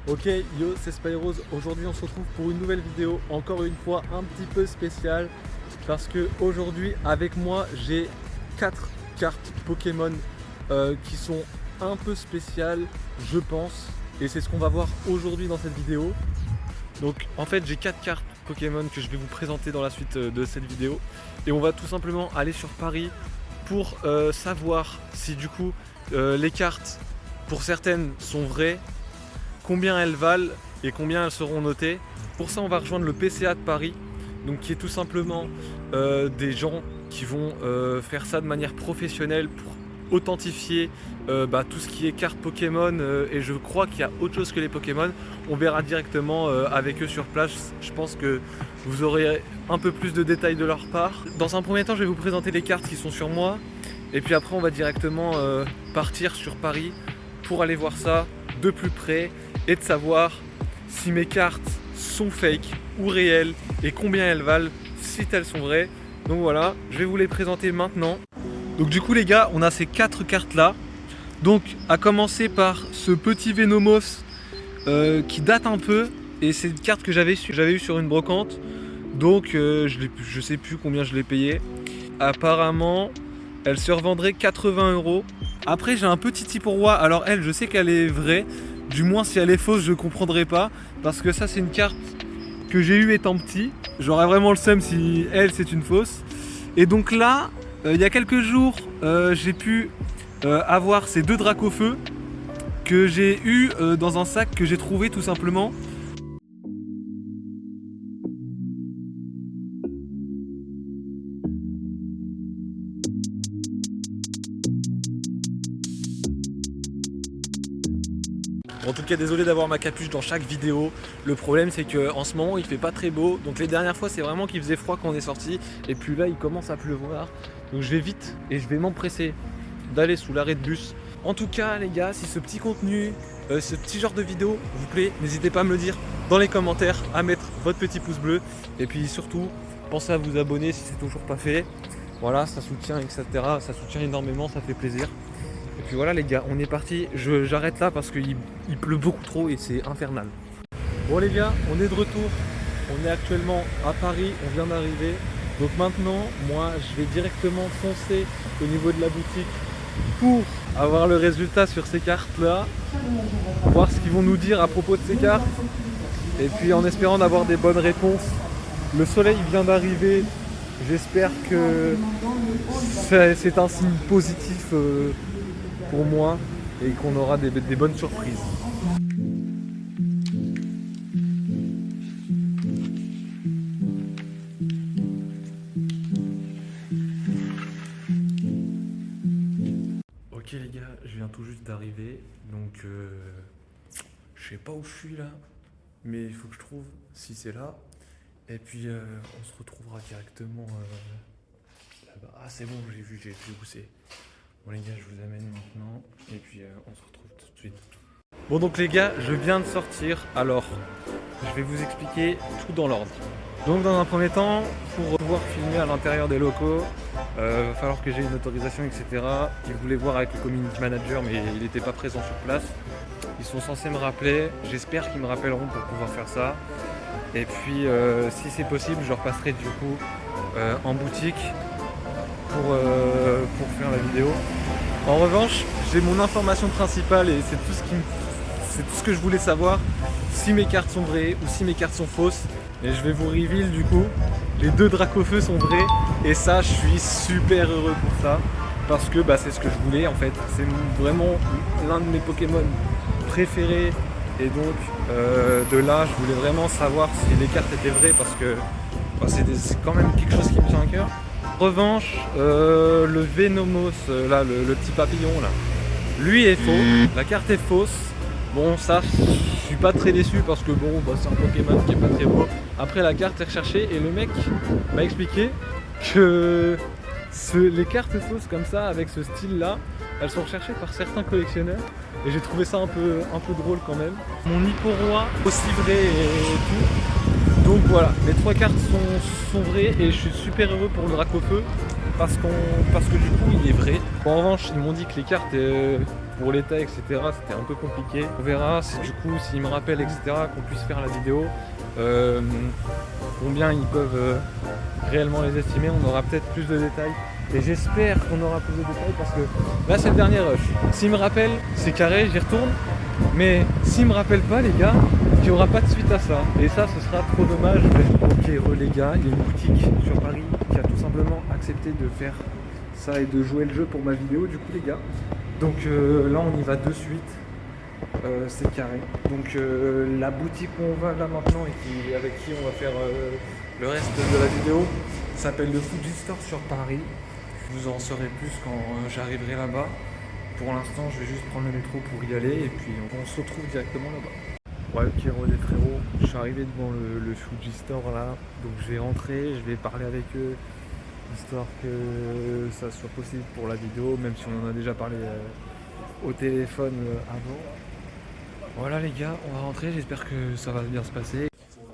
Ok, yo, c'est Spyrose. Aujourd'hui, on se retrouve pour une nouvelle vidéo, encore une fois un petit peu spéciale, parce que aujourd'hui, avec moi, j'ai 4 cartes Pokémon qui sont un peu spéciales, je pense, et c'est ce qu'on va voir aujourd'hui dans cette vidéo. Donc, en fait, j'ai 4 cartes Pokémon que je vais vous présenter dans la suite de cette vidéo, et on va tout simplement aller sur Paris pour savoir si du coup les cartes, pour certaines, sont vraies, combien elles valent et combien elles seront notées. Pour ça, on va rejoindre le PCA de Paris, donc qui est tout simplement des gens qui vont faire ça de manière professionnelle pour authentifier tout ce qui est cartes Pokémon, et je crois qu'il y a autre chose que les Pokémon. On verra directement avec eux sur place. Je pense que vous aurez un peu plus de détails de leur part. Dans un premier temps, je vais vous présenter les cartes qui sont sur moi, et puis après on va directement partir sur Paris pour aller voir ça de plus près et de savoir si mes cartes sont fake ou réelles et combien elles valent si elles sont vraies. Donc voilà, je vais vous les présenter maintenant. Donc du coup les gars, on a ces 4 cartes là. Donc à commencer par ce petit Venomos qui date un peu, et c'est une carte que j'avais eu sur une brocante. Donc je sais plus combien je l'ai payé. Apparemment elle se revendrait 80 €. Après j'ai un petit tip pour roi. Alors elle, je sais qu'elle est vraie. Du moins si elle est fausse, je comprendrai pas. Parce que ça c'est une carte que j'ai eue étant petit. J'aurais vraiment le seum si elle c'est une fausse. Et donc là, il y a quelques jours, j'ai pu avoir ces 2 Dracofeu que j'ai eu dans un sac que j'ai trouvé tout simplement. En tout cas, désolé d'avoir ma capuche dans chaque vidéo. Le problème c'est qu'en ce moment il fait pas très beau. Donc les dernières fois c'est vraiment qu'il faisait froid quand on est sorti. Et puis là il commence à pleuvoir. Donc je vais vite et je vais m'empresser d'aller sous l'arrêt de bus. En tout cas les gars, si ce petit contenu, ce petit genre de vidéo vous plaît, n'hésitez pas à me le dire dans les commentaires, à mettre votre petit pouce bleu. Et puis surtout, pensez à vous abonner si c'est toujours pas fait. Voilà, ça soutient, etc. Ça soutient énormément, ça fait plaisir. Et puis voilà les gars, on est parti. J'arrête là parce qu'il pleut beaucoup trop et c'est infernal. Bon les gars, on est de retour. On est actuellement à Paris, on vient d'arriver. Donc maintenant, moi je vais directement foncer au niveau de la boutique pour avoir le résultat sur ces cartes là. Voir ce qu'ils vont nous dire à propos de ces cartes. Et puis en espérant d'avoir des bonnes réponses. Le soleil vient d'arriver. J'espère que c'est un signe positif pour moi et qu'on aura des bonnes surprises. Ok les gars, je viens tout juste d'arriver, donc je sais pas où je suis là, mais il faut que je trouve si c'est là, et puis on se retrouvera directement là-bas. Ah c'est bon, j'ai vu où c'est. Bon les gars, je vous amène maintenant et puis on se retrouve tout de suite. Bon donc les gars, je viens de sortir. Alors, je vais vous expliquer tout dans l'ordre. Donc dans un premier temps, pour pouvoir filmer à l'intérieur des locaux, va falloir que j'ai une autorisation, etc. Ils voulaient voir avec le community manager, mais il n'était pas présent sur place. Ils sont censés me rappeler. J'espère qu'ils me rappelleront pour pouvoir faire ça. Et puis si c'est possible, je repasserai du coup en boutique pour faire la vidéo. En revanche, j'ai mon information principale et c'est tout ce que je voulais savoir, si mes cartes sont vraies ou si mes cartes sont fausses. Et je vais vous reveal du coup, les 2 Dracofeu sont vrais et ça je suis super heureux pour ça parce que c'est ce que je voulais en fait. C'est vraiment l'un de mes Pokémon préférés et donc de là je voulais vraiment savoir si les cartes étaient vraies parce que c'est quand même quelque chose qui me tient à cœur. En revanche, le Venomos, là, le petit papillon, là, lui est faux, la carte est fausse. Bon, ça, je suis pas très déçu parce que bon, c'est un Pokémon qui est pas très beau. Après, la carte est recherchée et le mec m'a expliqué que les cartes fausses comme ça, avec ce style-là, elles sont recherchées par certains collectionneurs. Et j'ai trouvé ça un peu drôle quand même. Mon Hippo-Roi, aussi vrai et tout. Donc voilà, les 3 cartes sont vraies et je suis super heureux pour le Dracofeu parce que du coup il est vrai. En revanche, ils m'ont dit que les cartes pour l'état, etc. C'était un peu compliqué. On verra si du coup, s'ils me rappellent, etc., qu'on puisse faire la vidéo. Combien ils peuvent réellement les estimer, on aura peut-être plus de détails. Et j'espère qu'on aura plus de détails parce que là c'est le dernier rush. S'ils me rappellent, c'est carré, j'y retourne. Mais s'ils me rappellent pas les gars, il n'y aura pas de suite à ça. Et ça ce sera trop dommage. Ok les gars, il y a une boutique sur Paris qui a tout simplement accepté de faire ça et de jouer le jeu pour ma vidéo du coup les gars. Donc là on y va de suite. C'est carré. Donc la boutique où on va là maintenant et avec qui on va faire le reste de la vidéo s'appelle le Fuji Store sur Paris. Vous en saurez plus quand j'arriverai là-bas. Pour l'instant, je vais juste prendre le métro pour y aller et puis on se retrouve directement là-bas. Ouais, ok, les frérots, je suis arrivé devant le Fuji Store là, donc je vais rentrer, je vais parler avec eux, histoire que ça soit possible pour la vidéo, même si on en a déjà parlé au téléphone avant. Voilà les gars, on va rentrer, j'espère que ça va bien se passer.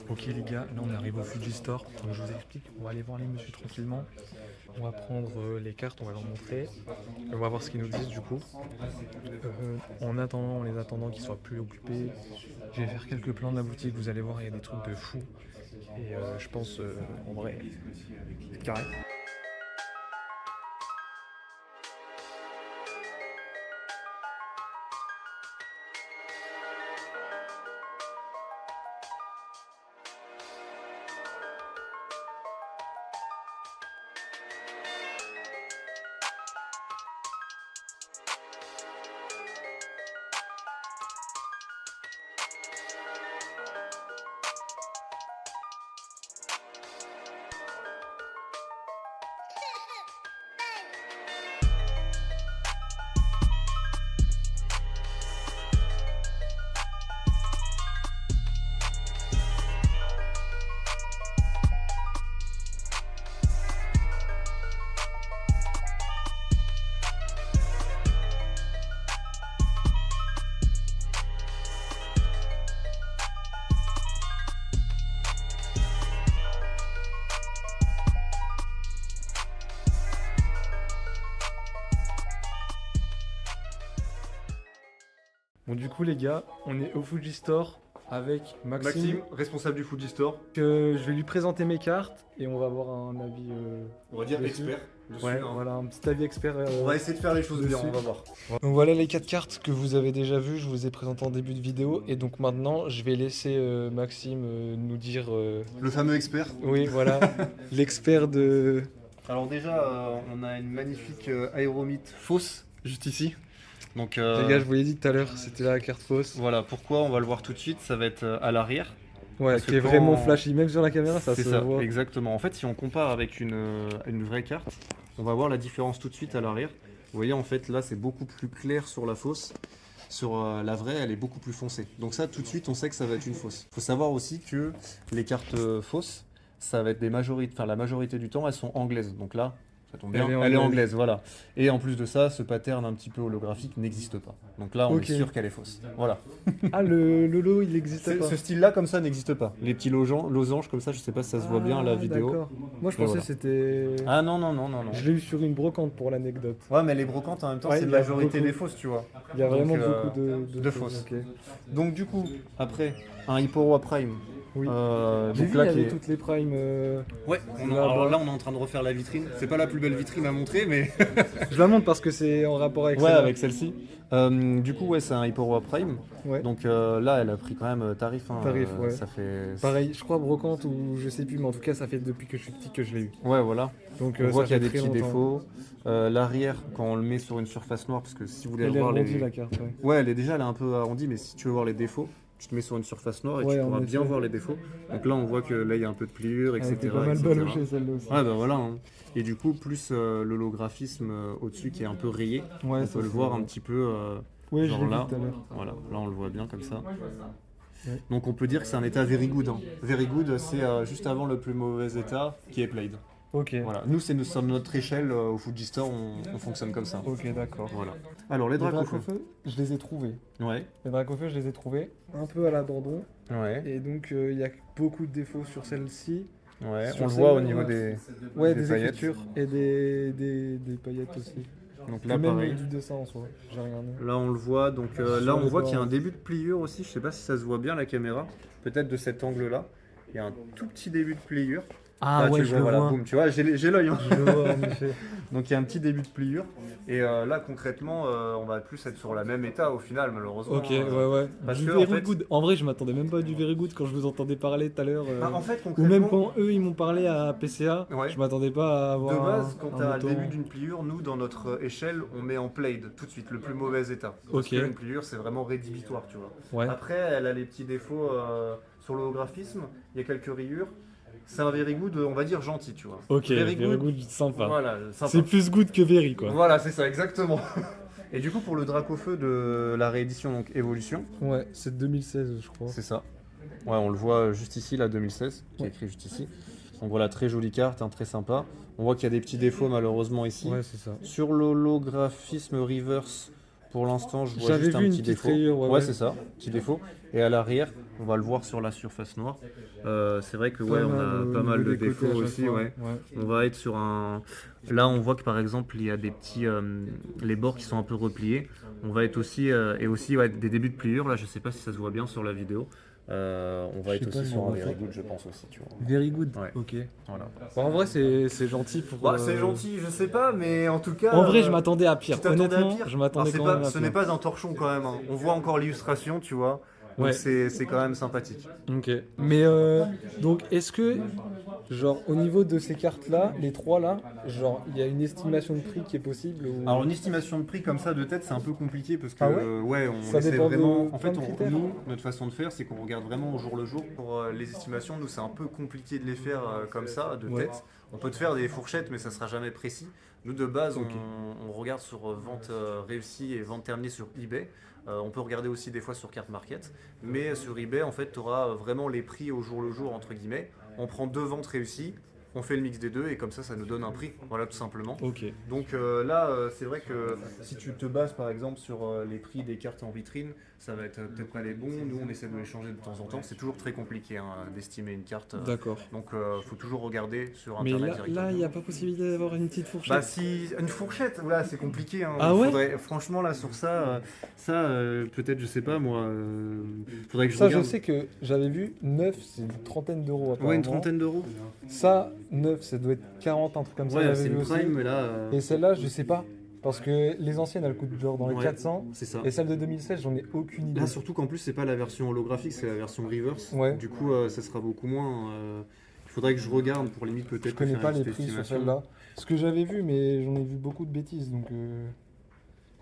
Ok les gars, là on arrive au Fuji Store, donc je vous explique, on va aller voir les messieurs tranquillement. On va prendre les cartes, on va leur montrer, on va voir ce qu'ils nous disent du coup. En les attendant qu'ils soient plus occupés, je vais faire quelques plans de la boutique, vous allez voir il y a des trucs de fou. Et je pense en vrai, c'est carré. Bon du coup les gars, on est au Fuji Store avec Maxime, responsable du Fuji Store. Je vais lui présenter mes cartes et on va avoir un avis On va dire dessus. expert. Dessus, Ouais, hein. voilà, un petit avis expert. On va essayer de faire les choses bien, dessus. on va voir. Donc voilà les 4 cartes que vous avez déjà vues, je vous ai présenté en début de vidéo. Et donc maintenant, je vais laisser Maxime nous dire... Le fameux expert. Oui, voilà, l'expert de... Alors déjà, on a une magnifique aéromite fausse, juste ici. Donc, Les gars, je vous l'ai dit tout à l'heure, c'était la carte fausse. voilà, pourquoi on va le voir tout de suite, ça va être à l'arrière. Ouais, Parce qui que est quand vraiment on- flashy, même sur la caméra, ça C'est se ça, voit. exactement. En fait, si on compare avec une vraie carte, on va voir la différence tout de suite à l'arrière. Vous voyez, en fait, là, c'est beaucoup plus clair sur la fausse. Sur la vraie, elle est beaucoup plus foncée. Donc ça, tout de suite, on sait que ça va être une fausse. Il faut savoir aussi que les cartes fausses, ça va être la majorité du temps, elles sont anglaises. Donc là, ça tombe bien, elle est anglaise, voilà. Et en plus de ça, ce pattern un petit peu holographique n'existe pas. Donc là, on Ok. est sûr qu'elle est fausse. Voilà. Ah, le lot, il n'existe pas. Ce style-là, comme ça, n'existe pas. Les petits losanges comme ça, je sais pas si ça se voit bien à la vidéo. D'accord. Moi, je Mais pensais voilà. que c'était... Ah non, non, non, non, non. Je l'ai eu sur une brocante pour l'anecdote. Ouais, mais les brocantes, en même temps, Ouais, c'est il la y a majorité beaucoup. des fausses, tu vois. Il y a Donc, vraiment beaucoup de fausses. Ok. Donc du coup, après, un Hyperwa Prime. Oui. donc J'ai vu, il y là, avait qui est- toutes les primes. Ouais, là-bas. alors là on est en train de refaire la vitrine. C'est pas la plus belle vitrine à montrer, mais Je la montre parce que c'est en rapport avec ouais, celle-là. avec celle-ci. Du coup, ouais, c'est un Hyperwa Prime. Ouais. Donc là, elle a pris quand même tarif. Hein, Tarif, ouais. Ça fait. Pareil, je crois brocante ou je sais plus, mais en tout cas, ça fait depuis que je suis petit que je l'ai eu. Ouais, voilà. Donc On voit ça qu'il y a fait des très petits longtemps. défauts. L'arrière, quand on le met sur une surface noire, parce que si vous voulez Elle est voir arrondie les. la carte, ouais. Ouais, elle est un peu arrondie, mais si tu veux voir les défauts, tu te mets sur une surface noire et Ouais, tu en pourras bien effet. voir les défauts. Donc là, on voit que là, il y a un peu de pliure, Elle etc. était pas mal etc. balochée celle-là aussi. Ouais, bah voilà. Hein. Et du coup, plus l'holographisme au-dessus qui est un peu rayé, Ouais, on ça, peut le c'est voir vrai. un petit peu. Ouais, je genre l'ai vu là. tout à l'heure. Voilà, là on le voit bien comme ça. Ouais. Donc on peut dire que c'est un état very good. Hein. Very good, c'est juste avant le plus mauvais état qui est played. Ok. Voilà. Nous, c'est sur notre échelle au Fuji Store, on fonctionne comme ça. Ok, d'accord. Voilà. Alors les Les dracofeux. dracofeux, je les ai trouvés. Ouais. Les dracofeux, je les ai trouvés un peu à l'abandon. Ouais. Et donc, il y a beaucoup de défauts sur celle-ci. Ouais. Sur On le voit au celle-là, niveau ouais. des. Ouais, Des des paillettes. écritures et des paillettes aussi. Donc Là, là, même pareil. du dessin en soi, j'ai regardé. Là, on le voit. Donc Sur là, on les voit qu'il y a bords. un début de pliure aussi. Je sais pas si ça se voit bien la caméra. Peut-être de cet angle-là. Il y a un tout petit début de pliure. Ah Là, tu le vois, voilà, boum, tu vois, j'ai l'œil. Hein. Je le vois en effet. Donc il y a un petit début de pliure. Et là, concrètement, on va plus être sur la même état au final, malheureusement. Ok, ouais. Parce Du que, very en fait- good. En vrai, je m'attendais même pas à du very good quand je vous entendais parler tout à l'heure. Bah, en fait, Ou concrètement, même quand eux ils m'ont parlé à PCA, Ouais. je m'attendais pas à avoir. de base, quand un tu as le auto. début d'une pliure, nous, dans notre échelle, on met en played tout de suite, le plus mauvais état. Parce Ok. qu'une pliure, c'est vraiment rédhibitoire, tu vois. Ouais. Après, elle a les petits défauts sur l'holographisme, il y a quelques rayures. C'est un very good, on va dire gentil, tu vois. Ok, very good, sympa. Voilà, sympa. C'est plus good que very quoi. Voilà, c'est ça, exactement. Et du coup, pour le Dracofeu de la réédition, donc Évolution, Ouais, c'est 2016 je crois. c'est ça. Ouais, on le voit juste ici, là, 2016, qui est Ouais. écrit juste ici. Donc voilà, très jolie carte, hein, très sympa. On voit qu'il y a des petits défauts malheureusement ici. Ouais, c'est ça. Sur l'holographisme reverse, pour l'instant, je vois J'avais juste un vu une petit petite défaut. rayure, ouais. C'est ça, petit défaut. Et à l'arrière, on va le voir sur la surface noire. C'est vrai que ouais, on a pas mal de défauts aussi. Ouais. On va être sur un. Là, on voit que par exemple, il y a des petits, les bords qui sont un peu repliés. On va être aussi et aussi ouais, des débuts de pliure. Là, je sais pas si ça se voit bien sur la vidéo. On va Je sais être pas, aussi mais sur on un va very faire. good, je pense aussi. Tu vois. Very good. Ouais. Ok. Voilà. Bon, en vrai, c'est gentil pour. Bah, c'est gentil, je sais pas, mais en tout cas. En vrai, je m'attendais à pire. tu t'attendais à Honnêtement, pire je m'attendais Alors, quand même à ce pire. n'est pas un torchon quand même. Hein. On voit encore l'illustration, tu vois. Donc Ouais. c'est quand même sympathique. Ok. Mais donc, est-ce que, genre, au niveau de ces cartes-là, les trois là, genre, il y a une estimation de prix qui est possible ou... Alors une estimation de prix comme ça de tête c'est un peu compliqué parce que Ah ouais on Ça essaie dépend de vraiment. En plein fait de critères. nous notre façon de faire c'est qu'on regarde vraiment au jour le jour. Pour les estimations nous c'est un peu compliqué de les faire comme ça de Ouais. tête. On peut te faire des fourchettes mais ça sera jamais précis. Nous de base Ok. on regarde sur vente réussie et vente terminée sur eBay. On peut regarder aussi des fois sur Card Market, mais sur eBay en fait tu auras vraiment les prix au jour le jour entre guillemets. On prend 2 ventes réussies, on fait le mix des deux et comme ça nous donne un prix, voilà tout simplement. Ok. Donc là, c'est vrai que si tu te bases par exemple sur les prix des cartes en vitrine, ça va être peut-être pas les bons. Nous, on essaie de les changer de temps en temps. C'est toujours très compliqué hein, d'estimer une carte. D'accord. Donc, faut toujours regarder sur Mais internet là, directement. il n'y a pas possibilité d'avoir une petite fourchette. Bah si une fourchette, là c'est compliqué. Hein. Ah ouais franchement là sur ça, peut-être je sais pas moi. Faudrait que je Ça, regarde. je sais que j'avais vu 9, c'est une trentaine d'euros. Ouais, une apparemment. trentaine d'euros. Ça, 9, ça doit être 40, un truc comme ça. Ouais, j'avais c'est vu une aussi. prime, mais là. Et celle-là, je sais pas. Parce que les anciennes, elles coûtent genre dans les Ouais. 400. C'est ça. Et celle de 2016, j'en ai aucune idée. Là, surtout qu'en plus, c'est pas la version holographique, c'est la version reverse. Ouais. Du coup, ça sera beaucoup moins. Il faudrait que je regarde pour limite peut-être. Je connais faire pas une les petite prix sur estimation. celle-là. Ce que j'avais vu, mais j'en ai vu beaucoup de bêtises. Donc,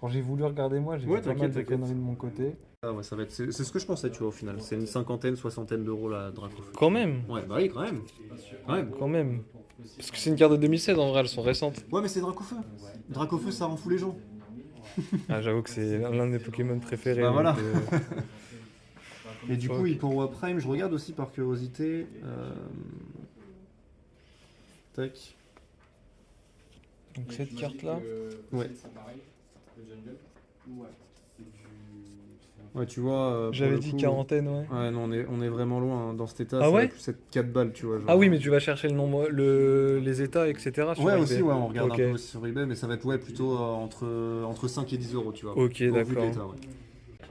quand j'ai voulu regarder moi, j'ai Ouais, vu pas mal de t'inquiète. conneries de mon côté. Ah ouais, ça va être. C'est ce que je pensais, tu vois, au final. C'est une cinquantaine, soixantaine d'euros la Dracofeu. Quand même. Ouais, bah oui, quand même. Ouais, Quand même. Parce que c'est une carte de 2016, en vrai, elles sont récentes. ouais mais c'est Dracofeu. Dracofeu, ça rend fou les gens. Ah, j'avoue que c'est l'un de mes Pokémon préférés. Bah voilà. donc, Et du coup, Ok. pour Prime, je regarde aussi par curiosité. Tac. donc cette carte-là. Ouais. Ouais, tu vois. pour J'avais le dit coup- quarantaine, ouais. Ouais, non, on est vraiment loin hein, dans cet état. Ah ça ouais va plus être 4 balles, tu vois. Genre. Ah oui, mais tu vas chercher le nombre, les états, etc. sur Ouais, eBay. aussi, ouais, on regarde Ok. un peu aussi sur eBay, mais ça va être ouais, plutôt entre 5 et 10 euros, tu vois. Ok, au vu de d'accord. l'état, ouais.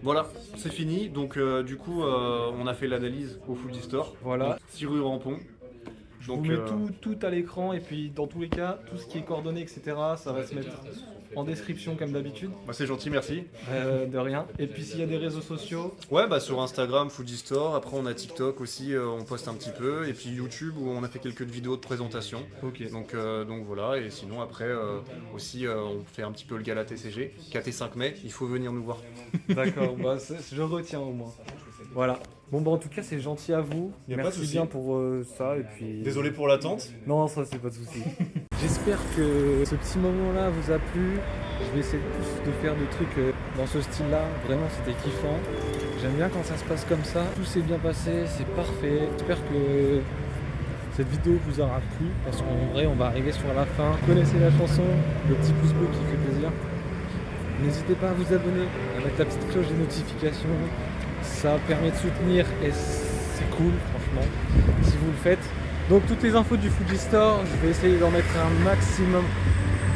Voilà, c'est fini. Donc, du coup, on a fait l'analyse au Fuji Store. Voilà. Donc, serrure en pont. Je vous mets tout à l'écran et puis dans tous les cas, tout ce qui est coordonnées, etc., ça va se mettre en description comme d'habitude. Bah, c'est gentil, merci. De rien. Et puis s'il y a des réseaux sociaux, Ouais, bah sur Instagram, Fuji Store. Après, on a TikTok aussi, on poste un petit peu. Et puis YouTube, où on a fait quelques vidéos de présentation. ok. Donc voilà. Et sinon, après, aussi, on fait un petit peu le gala TCG. KT5 mai, il faut venir nous voir. D'accord, bah, je retiens au moins. Voilà. Bon bah en tout cas c'est gentil à vous. Y a pas de Merci souci. bien pour ça et puis. Désolé pour l'attente. Non ça c'est pas de souci. J'espère que ce petit moment là vous a plu. Je vais essayer plus de faire des trucs dans ce style là. Vraiment c'était kiffant. J'aime bien quand ça se passe comme ça. Tout s'est bien passé, c'est parfait. J'espère que cette vidéo vous aura plu parce qu'en vrai on va arriver sur la fin. Vous connaissez la chanson, le petit pouce bleu qui fait plaisir. N'hésitez pas à vous abonner, à mettre la petite cloche des notifications. Ça permet de soutenir et c'est cool franchement si vous le faites. Donc toutes les infos du Fuji Store, je vais essayer d'en mettre un maximum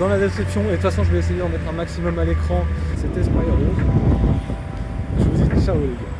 dans la description. Et de toute façon, je vais essayer d'en mettre un maximum à l'écran. C'était Spyro. Je vous dis ciao les gars.